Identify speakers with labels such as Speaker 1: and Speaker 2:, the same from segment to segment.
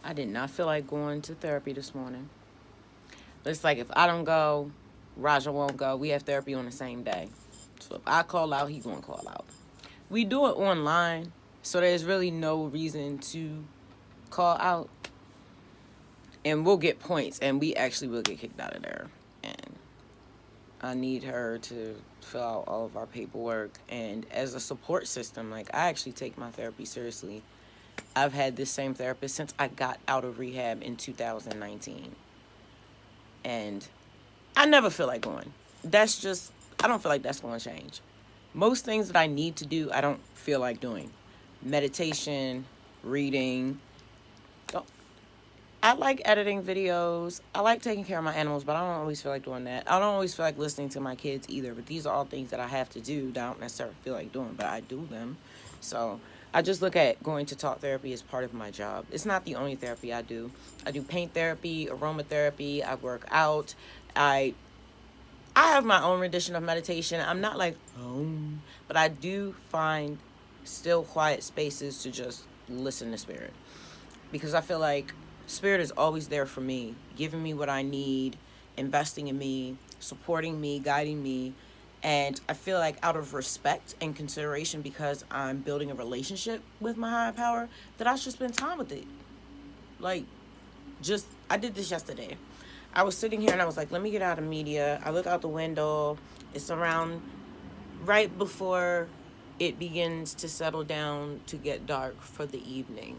Speaker 1: I did not feel like going to therapy this morning. It's like if I don't go, Raja won't go. We have therapy on the same day. So if I call out, he gonna call out. We do it online, so there's really no reason to call out. And we'll get points, and we actually will get kicked out of there. And I need her to fill out all of our paperwork. And as a support system, like, I actually take my therapy seriously. I've had this same therapist since I got out of rehab in 2019. And I never feel like going. That's just, I don't feel like that's going to change. Most things that I need to do, I don't feel like doing. Meditation, reading. Oh, I like editing videos. I like taking care of my animals, but I don't always feel like doing that. I don't always feel like listening to my kids either. But these are all things that I have to do that I don't necessarily feel like doing, but I do them. So I just look at going to talk therapy as part of my job. It's not the only therapy I do. I do paint therapy, aromatherapy. I work out. I I have my own rendition of meditation. I'm not like, but I do find still quiet spaces to just listen to spirit, because I feel like spirit is always there for me, giving me what I need, investing in me, supporting me, guiding me. And I feel like out of respect and consideration, because I'm building a relationship with my higher power, that I should spend time with it. Like, just, I did this yesterday. I was sitting here and I was like, let me get out of media. I look out the window. It's around right before it begins to settle down to get dark for the evening.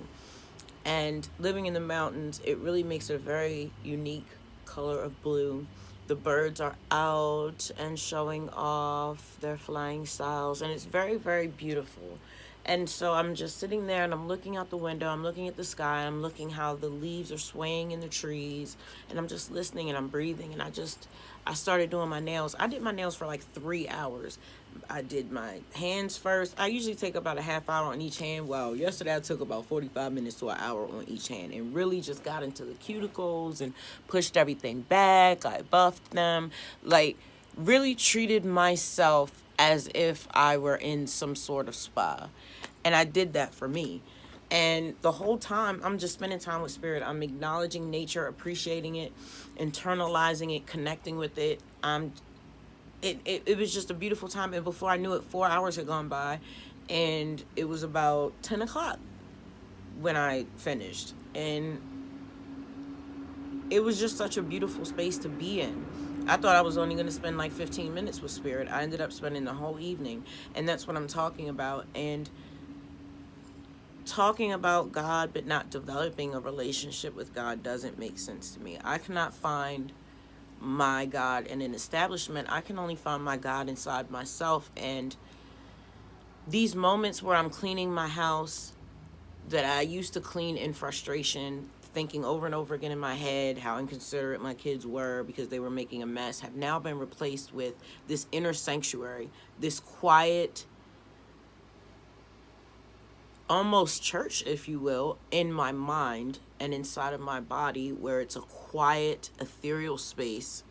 Speaker 1: And living in the mountains, it really makes it a very unique color of blue. The birds are out and showing off their flying styles, and it's very, very beautiful. And so I'm just sitting there and I'm looking out the window, I'm looking at the sky, I'm looking how the leaves are swaying in the trees, and I'm just listening and I'm breathing. And I started doing my nails. I did my nails for like 3 hours. I did my hands first. I usually take about a half hour on each hand. Well, yesterday I took about 45 minutes to an hour on each hand, and really just got into the cuticles and pushed everything back. I buffed them. Like, really treated myself as if I were in some sort of spa. And I did that for me. And the whole time, I'm just spending time with spirit. I'm acknowledging nature, appreciating it, internalizing it, connecting with it. It was just a beautiful time. And before I knew it, 4 hours had gone by. And it was about 10 o'clock when I finished. And it was just such a beautiful space to be in. I thought I was only going to spend like 15 minutes with spirit. I ended up spending the whole evening. And that's what I'm talking about. And talking about God but not developing a relationship with God doesn't make sense to me. I cannot find my God in an establishment. I can only find my God inside myself. And these moments where I'm cleaning my house that I used to clean in frustration, thinking over and over again in my head how inconsiderate my kids were because they were making a mess, have now been replaced with this inner sanctuary, this quiet, almost church, if you will, in my mind and inside of my body, where it's a quiet, ethereal space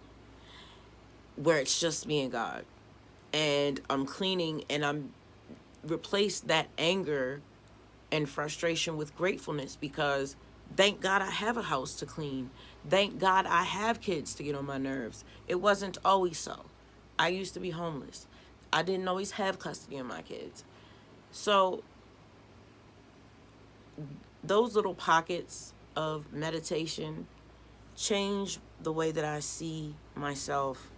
Speaker 1: where it's just me and God. And I'm cleaning, and I'm replaced that anger and frustration with gratefulness, because thank God I have a house to clean. Thank God I have kids to get on my nerves. It wasn't always so. I used to be homeless. I didn't always have custody of my kids. So those little pockets of meditation change the way that I see myself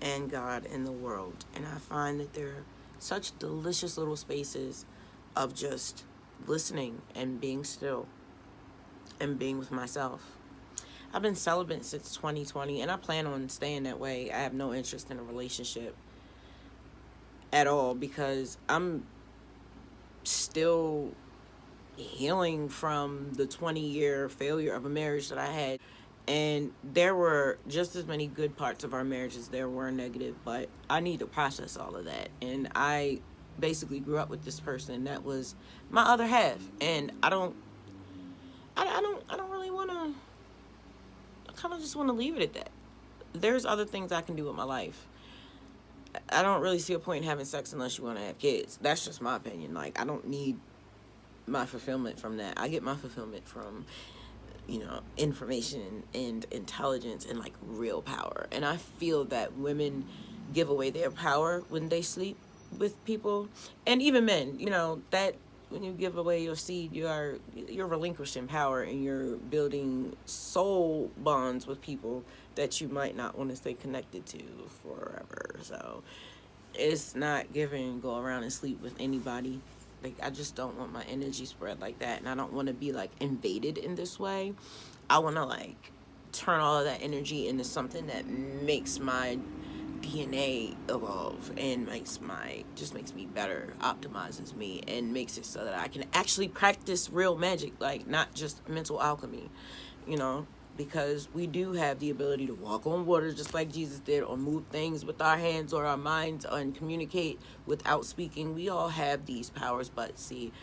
Speaker 1: and God in the world. And I find that they're such delicious little spaces of just listening and being still and being with myself. I've been celibate since 2020, and I plan on staying that way. I have no interest in a relationship at all, because I'm still healing from the 20-year failure of a marriage that I had. And there were just as many good parts of our marriage as there were negative, but I need to process all of that. And I basically grew up with this person that was my other half, and I don't really want to. I kind of just want to leave it at that. There's other things I can do with my life. I don't really see a point in having sex unless you want to have kids. That's just my opinion. Like, I don't need my fulfillment from that. I get my fulfillment from information and intelligence and like real power. And I feel that women give away their power when they sleep with people, and even men. That when you give away your seed, you're relinquishing power, and you're building soul bonds with people that you might not want to stay connected to forever. So it's not giving go around and sleep with anybody. Like, I just don't want my energy spread like that, and I don't want to be like invaded in this way. I want to like turn all of that energy into something that makes my DNA evolve and makes me better, optimizes me, and makes it so that I can actually practice real magic, like not just mental alchemy, because we do have the ability to walk on water just like Jesus did, or move things with our hands or our minds, and communicate without speaking. We all have these powers, but see,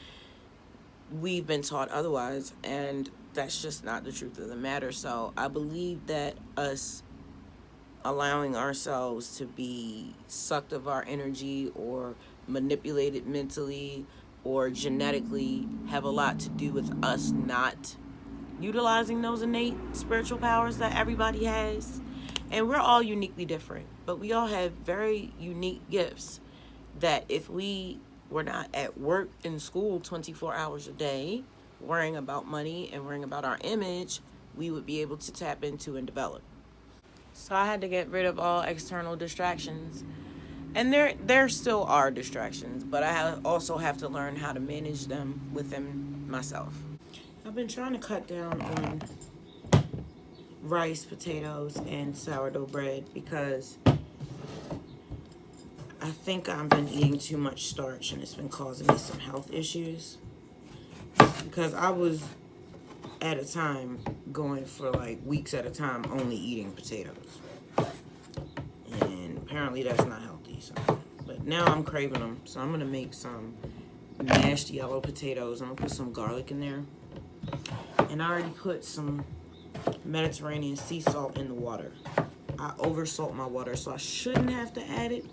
Speaker 1: we've been taught otherwise, and that's just not the truth of the matter. So I believe that us allowing ourselves to be sucked of our energy or manipulated mentally or genetically have a lot to do with us not utilizing those innate spiritual powers that everybody has. And we're all uniquely different, but we all have very unique gifts that if we were not at work in school 24 hours a day worrying about money and worrying about our image, we would be able to tap into and develop. So I had to get rid of all external distractions. And there still are distractions, but I also have to learn how to manage them within myself. I've been trying to cut down on rice, potatoes, and sourdough bread because I think I've been eating too much starch, and it's been causing me some health issues. Because I was at a time going for like weeks at a time only eating potatoes, and apparently that's not healthy. So, but now I'm craving them, so I'm gonna make some mashed yellow potatoes. I'm gonna put some garlic in there, and I already put some Mediterranean sea salt in the water. I over salt my water, so I shouldn't have to add it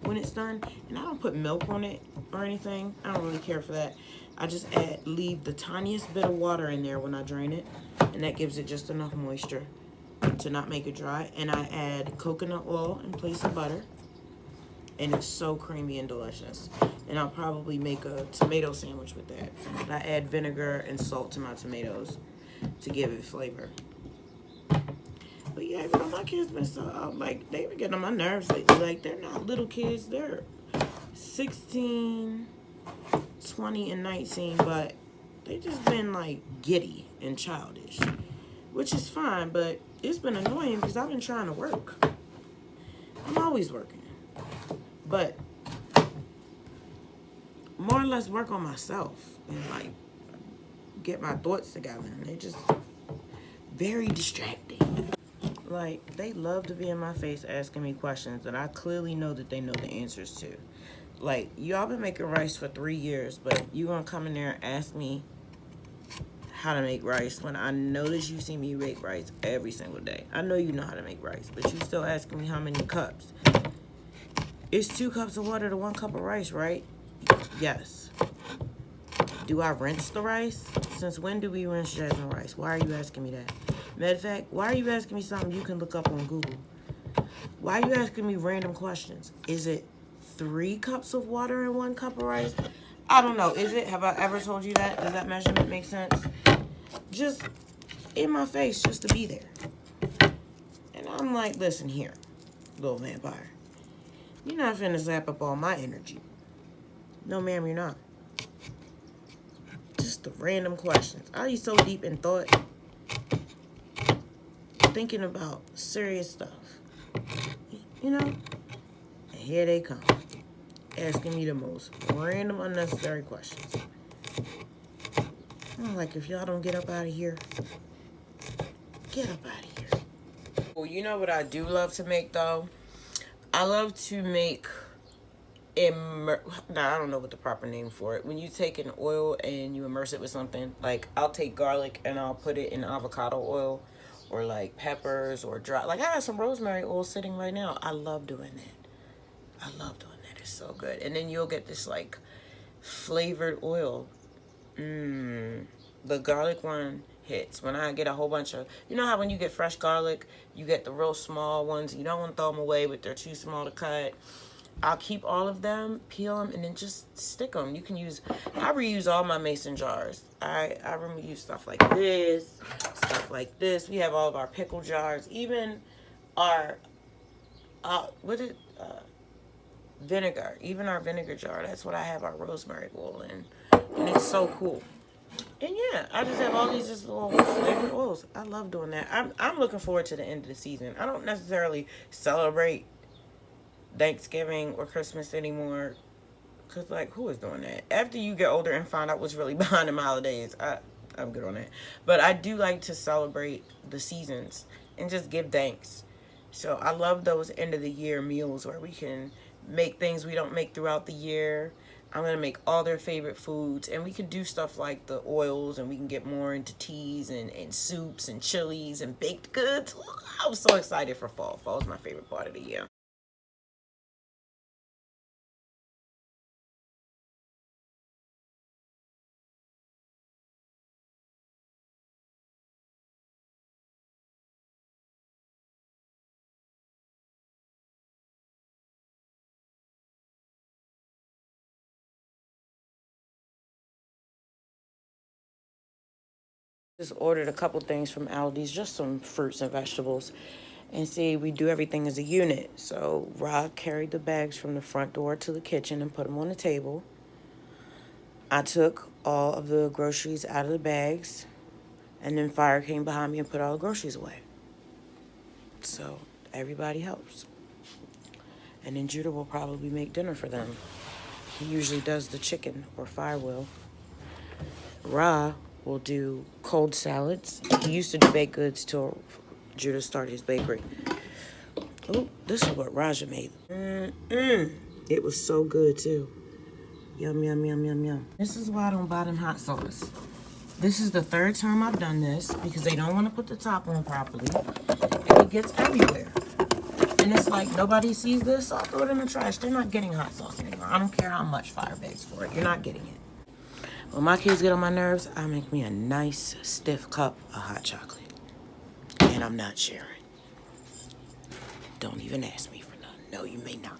Speaker 1: when it's done. And I don't put milk on it or anything. I don't really care for that. I just leave the tiniest bit of water in there when I drain it, and that gives it just enough moisture to not make it dry. And I add coconut oil in place of butter, and it's so creamy and delicious. And I'll probably make a tomato sandwich with that. And I add vinegar and salt to my tomatoes to give it flavor. But yeah, my kids been so, like, they've been getting on my nerves lately. Like, they're not little kids. They're 16, 20, and 19, but they just been, like, giddy and childish, which is fine, but it's been annoying because I've been trying to work. I'm always working, but more or less work on myself and, like, get my thoughts together, and they're just very distracting. Like, they love to be in my face asking me questions that I clearly know that they know the answers to. Like, y'all been making rice for 3 years, but you gonna come in there and ask me how to make rice when I notice you see me make rice every single day. I know you know how to make rice, but you still asking me how many cups. It's 2 cups of water to 1 cup of rice, right? Yes. Do I rinse the rice? Since when do we rinse jasmine rice? Why are you asking me that? Matter of fact, why are you asking me something you can look up on Google? Why are you asking me random questions? Is it 3 cups of water and 1 cup of rice? I don't know. Is it? Have I ever told you that? Does that measurement make sense? Just in my face, just to be there. And I'm like, listen here, little vampire. You're not finna zap up all my energy. No, ma'am, you're not. Just the random questions. I be so deep in thought, thinking about serious stuff. You know? And here they come, asking me the most random, unnecessary questions. I'm like, if y'all don't get up out of here, get up out of here. Well, you know what I do love to make, though? I love to make I don't know what the proper name for it. When you take an oil and you immerse it with something, like I'll take garlic and I'll put it in avocado oil, or like peppers, or dry. Like I have some rosemary oil sitting right now. I love doing that. I love doing that. It's so good. And then you'll get this like flavored oil. The garlic one hits. When I get a whole bunch of, you know how when you get fresh garlic, you get the real small ones. You don't want to throw them away, but they're too small to cut. I'll keep all of them, peel them, and then just stick them. You can use, I reuse all my mason jars. I reuse stuff like this, stuff like this. We have all of our pickle jars, even our, vinegar, even our vinegar jar. That's what I have our rosemary oil in. And it's so cool. And yeah, I just have all these just little flavored oils. I love doing that. I'm looking forward to the end of the season. I don't necessarily celebrate Thanksgiving or Christmas anymore, because like, who is doing that? After you get older and find out what's really behind the holidays, I'm good on that. But I do like to celebrate the seasons and just give thanks. So I love those end of the year meals where we can make things we don't make throughout the year. I'm going to make all their favorite foods, and we can do stuff like the oils, and we can get more into teas and soups and chilies and baked goods. I'm so excited for fall. Fall is my favorite part of the year. Just ordered a couple things from Aldi's, just some fruits and vegetables. And see, we do everything as a unit. So Rob carried the bags from the front door to the kitchen and put them on the table. I took all of the groceries out of the bags, and then Fire came behind me and put all the groceries away. So everybody helps. And then Judah will probably make dinner for them. He usually does the chicken, or Fire will. Ra will do cold salads. He used to do baked goods till Judah started his bakery. Oh, this is what Raja made. It was so good too. Yum, yum, yum, yum, yum. This is why I don't buy them hot sauce. This is the third time I've done this because they don't want to put the top on properly. And it gets everywhere. And it's like, nobody sees this, so I'll throw it in the trash. They're not getting hot sauce anymore. I don't care how much Fire begs for it. You're not getting it. When my kids get on my nerves, I make me a nice, stiff cup of hot chocolate. And I'm not sharing. Don't even ask me for none. No, you may not.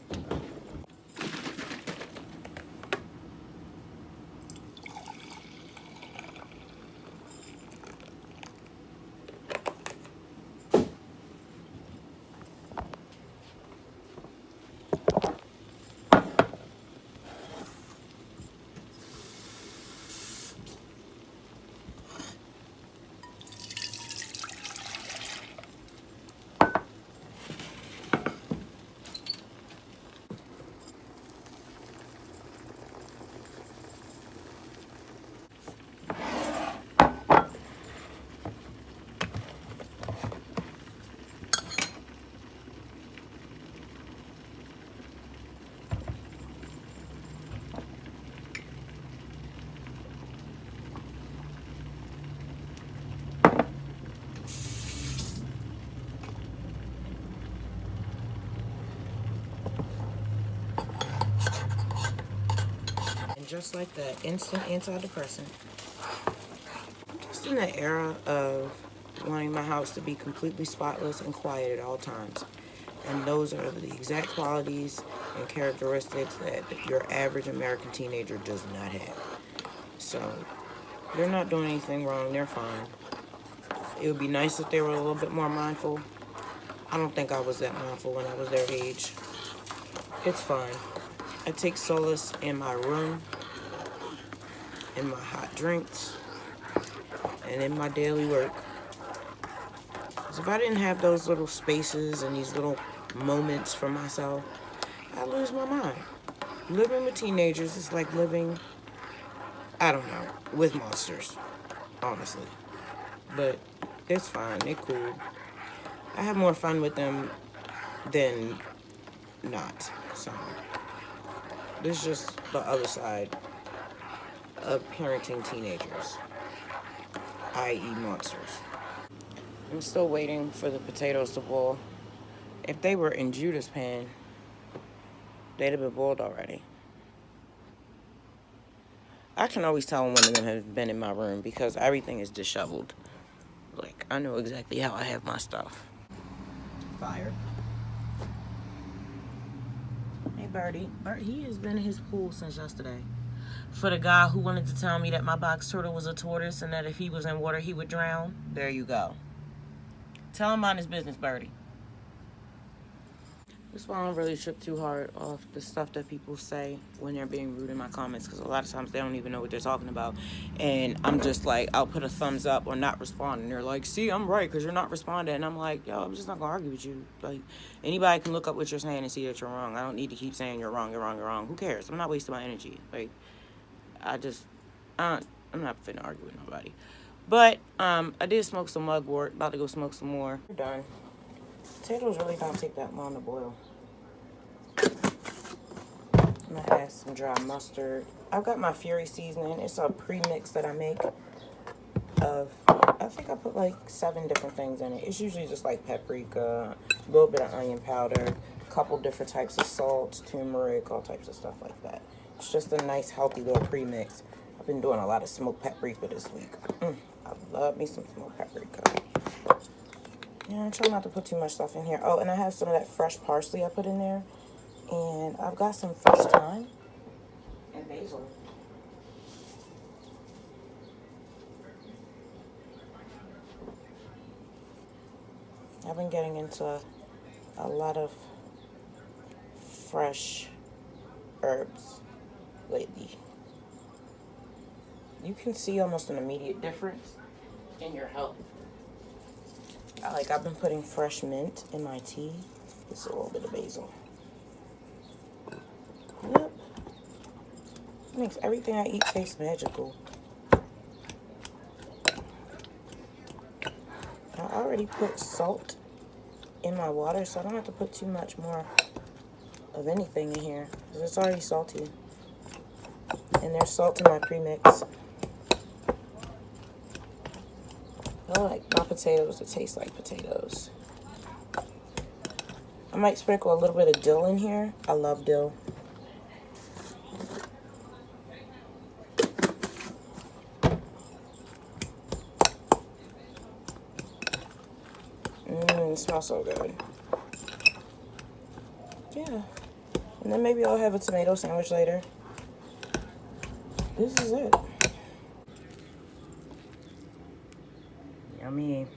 Speaker 1: And just like that, instant antidepressant. I'm just in the era of wanting my house to be completely spotless and quiet at all times. And those are the exact qualities and characteristics that your average American teenager does not have. So they're not doing anything wrong. They're fine. It would be nice if they were a little bit more mindful. I don't think I was that mindful when I was their age. It's fine. I take solace in my room, in my hot drinks, and in my daily work. Because if I didn't have those little spaces and these little moments for myself, I'd lose my mind. Living with teenagers is like living, I don't know, with monsters, honestly. But it's fine. They're cool. I have more fun with them than not. So this is just the other side of parenting teenagers, i.e. monsters. I'm still waiting for the potatoes to boil. If they were in Judah's pan, they'd have been boiled already. I can always tell when one of them has been in my room because everything is disheveled. back. I know exactly how I have my stuff. Fire. Hey, Birdie. He has been in his pool since yesterday. For the guy who wanted to tell me that my box turtle was a tortoise and that if he was in water, he would drown, there you go. Tell him mind his business, Birdie. That's why I don't really trip too hard off the stuff that people say when they're being rude in my comments, because a lot of times they don't even know what they're talking about. And I'm just like, I'll put a thumbs up or not respond. And they're like, see, I'm right because you're not responding. And I'm like, yo, I'm just not going to argue with you. Like, anybody can look up what you're saying and see that you're wrong. I don't need to keep saying you're wrong, you're wrong, you're wrong. Who cares? I'm not wasting my energy. Like, I'm not finna argue with nobody. But I did smoke some mugwort. About to go smoke some more. We're done. Potatoes really don't take that long to boil. I'm gonna add some dry mustard. I've got my Fury seasoning. It's a pre-mix that I make of, I think I put like 7 different things in it. It's usually just like paprika, a little bit of onion powder, a couple different types of salt, turmeric, all types of stuff like that. It's just a nice healthy little pre-mix. I've been doing a lot of smoked paprika this week. I love me some smoked paprika. Yeah, I try not to put too much stuff in here. Oh, and I have some of that fresh parsley I put in there. And I've got some fresh thyme and basil. I've been getting into a lot of fresh herbs lately. You can see almost an immediate difference in your health. I've been putting fresh mint in my tea. Just a little bit of basil. Yep. It makes everything I eat taste magical. I already put salt in my water, so I don't have to put too much more of anything in here, because it's already salty. And there's salt in my premix. I like my potatoes to taste like potatoes. I might sprinkle a little bit of dill in here. I love dill. It smells so good. Yeah. And then maybe I'll have a tomato sandwich later. This is it. Yummy.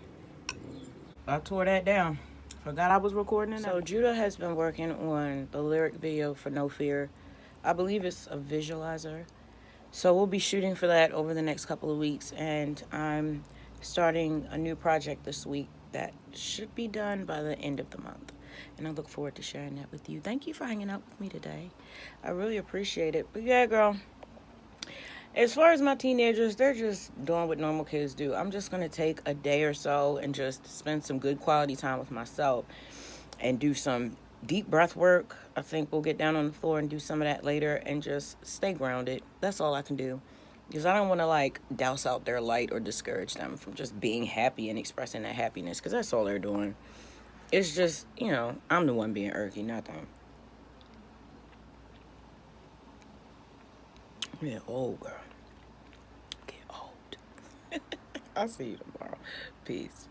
Speaker 1: I tore that down. Forgot I was recording it. So Judah has been working on the lyric video for No Fear. I believe it's a visualizer. So we'll be shooting for that over the next couple of weeks. And I'm starting a new project this week that should be done by the end of the month. And I look forward to sharing that with you. Thank you for hanging out with me today. I really appreciate it. But yeah, girl. As far as my teenagers, they're just doing what normal kids do. I'm just going to take a day or so and just spend some good quality time with myself and do some deep breath work. I think we'll get down on the floor and do some of that later and just stay grounded. That's all I can do. Because I don't want to douse out their light or discourage them from just being happy and expressing that happiness, because that's all they're doing. It's just, I'm the one being irky, not them. Yeah, old girl. Get old. I'll see you tomorrow. Peace.